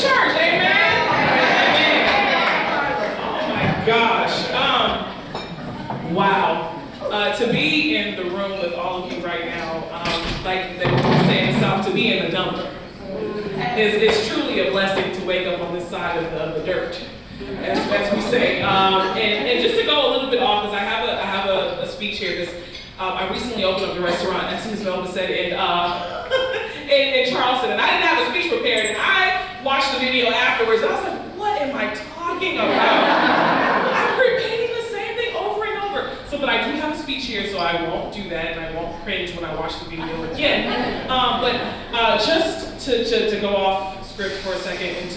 church, amen? Oh my gosh. Wow. To be in the room with all of you right now, like they say in the South, to be in the dumper is truly a blessing to wake up on this side of the dirt, as we say. And just to go a little bit off, because I have a speech here, because I recently opened up a restaurant, as Ms. Melba said, in Charleston, and I didn't have a speech prepared, and I watched the video afterwards, and I was like, what am I talking about? I'm repeating the same thing over and over. So, but I do have a speech here, so I won't do that, and I won't cringe when I watch the video again. But just to go off script for a second, and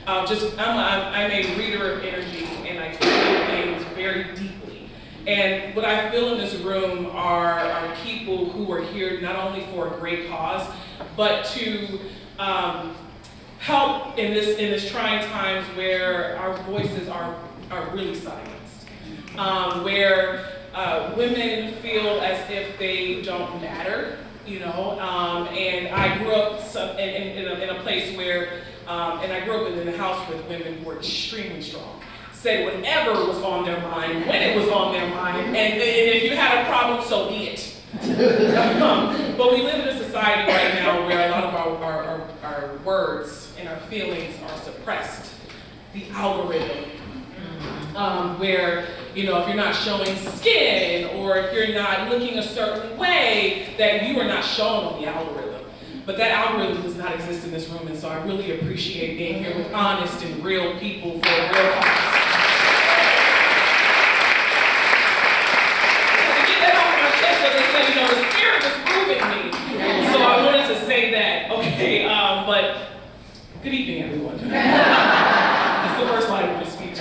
I'm a reader of energy, and I feel things very deeply. And what I feel in this room are people who are here not only for a great cause, but to help in this trying times where our voices are really silenced, where women feel as if they don't matter, you know. And I grew up in a place where, and I grew up in a house with women who were extremely strong. Said whatever was on their mind, when it was on their mind, and if you had a problem, so be it. But we live in a society right now where a lot of our words and our feelings are suppressed. The algorithm, where, you know, if you're not showing skin or if you're not looking a certain way, that you are not shown on the algorithm. But that algorithm does not exist in this room, and so I really appreciate being here with honest and real people for a real cause. You know, the Spirit was moving me, so I wanted to say that. Okay, but good evening, everyone. That's the first line of my speech.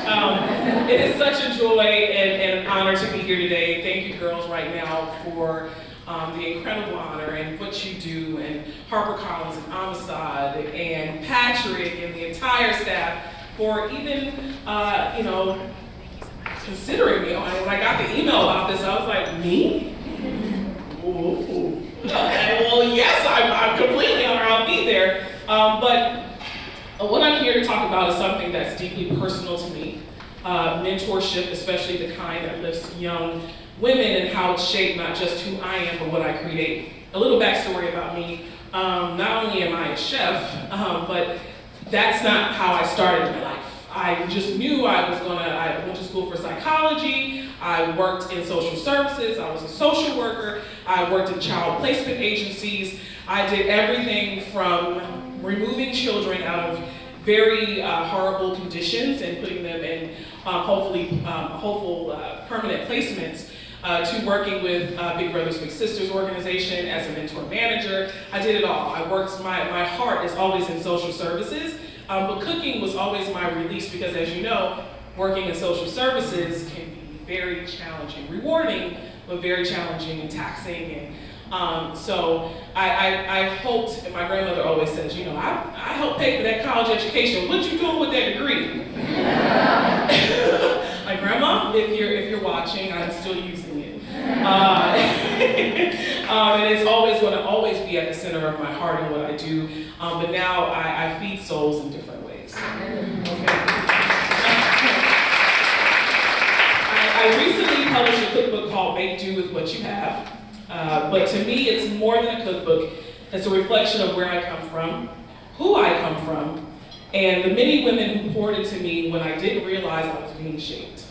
It is such a joy and an honor to be here today. Thank you, girls, right now for the incredible honor and what you do, and HarperCollins and Amistad and Patrick and the entire staff for even, you know, considering me. When I got the email about this, I was like, me? Ooh. Okay, well, yes, I'm completely honored I'll be there. But what I'm here to talk about is something that's deeply personal to me. Mentorship, especially the kind that lifts young women, and how it's shaped not just who I am, but what I create. A little backstory about me. Not only am I a chef, but that's not how I started my life. I just knew I went to school for psychology, I worked in social services, I was a social worker, I worked in child placement agencies. I did everything from removing children out of very horrible conditions and putting them in hopeful permanent placements, to working with Big Brothers Big Sisters organization as a mentor manager. I did it all. I worked, my heart is always in social services. But cooking was always my release, because as you know, working in social services can be very challenging, rewarding, but very challenging and taxing. And so I hoped, and my grandmother always says, you know, I helped pay for that college education. What you doing with that degree? Like, Grandma, if you're watching, I'm still using it. And it's always going to always be at the center of my heart and what I do. But now I feed souls in different ways. Okay. I recently published a cookbook called Make Do With What You Have. But to me, it's more than a cookbook. It's a reflection of where I come from, who I come from, and the many women who poured into me when I didn't realize I was being shaped.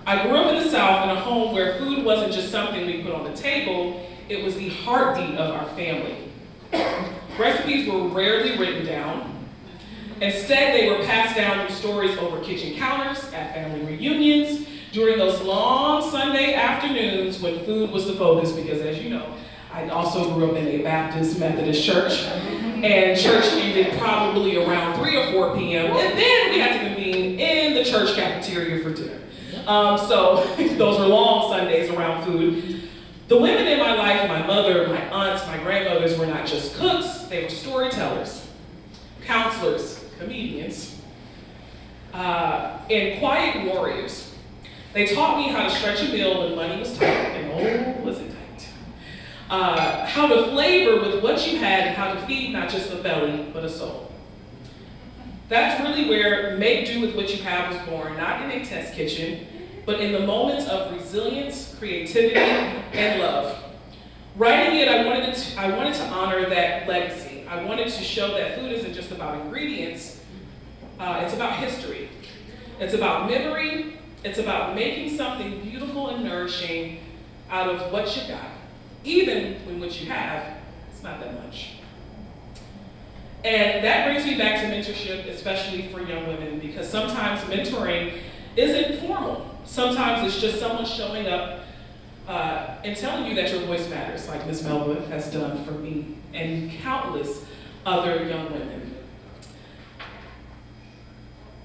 I grew up in the South in a home where food wasn't just something we put on the table, it was the heartbeat of our family. Recipes were rarely written down. Instead, they were passed down through stories over kitchen counters, at family reunions, during those long Sunday afternoons when food was the focus, because as you know, I also grew up in a Baptist Methodist church, and church ended probably around 3 or 4 p.m., and then we had to convene in the church cafeteria for dinner. So those were long Sundays around food. The women in my life, my mother, my aunts, my grandmothers, were not just cooks, they were storytellers, counselors, comedians, and quiet warriors. They taught me how to stretch a meal when money was tight, and oh, was it tight. How to flavor with what you had, and how to feed not just a belly, but a soul. That's really where make do with what you have was born, not in a test kitchen, but in the moments of resilience, creativity, and love. Writing it, I wanted to honor that legacy. I wanted to show that food isn't just about ingredients, it's about history. It's about memory, it's about making something beautiful and nourishing out of what you got, even when what you have, it's not that much. And that brings me back to mentorship, especially for young women, because sometimes mentoring isn't formal. Sometimes it's just someone showing up and telling you that your voice matters, like Ms. Melba has done for me and countless other young women.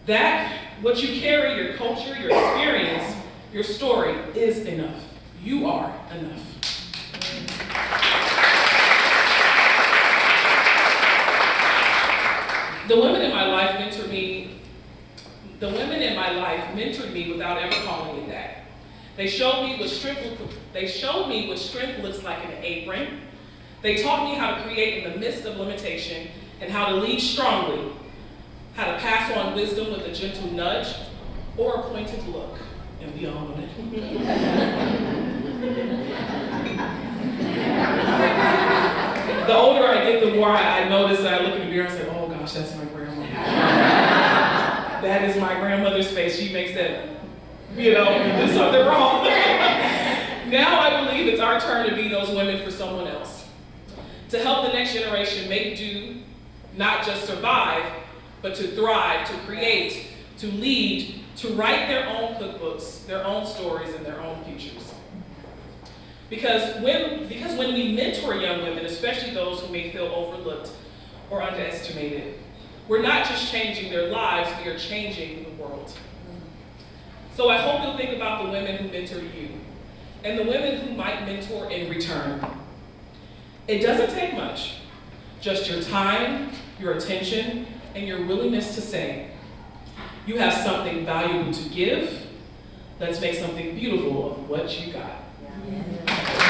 That, what you carry, your culture, your experience, your story is enough. You are enough. The women in my life mentored me without ever calling it that. They showed me what strength looks like in an apron. They taught me how to create in the midst of limitation and how to lead strongly, how to pass on wisdom with a gentle nudge or a pointed look. And we all know that. The older I get, the more I notice that I look in the mirror and say, oh gosh, that's my grandma. That is my grandmother's face. She makes that, do something wrong. Now I believe it's our turn to be those women for someone else. To help the next generation make do, not just survive, but to thrive, to create, to lead, to write their own cookbooks, their own stories, and their own futures. Because when we mentor young women, especially those who may feel overlooked or underestimated, we're not just changing their lives, we are changing the world. So I hope you'll think about the women who mentor you and the women who might mentor in return. It doesn't take much, just your time, your attention, and your willingness to say, you have something valuable to give, let's make something beautiful of what you got. Yeah.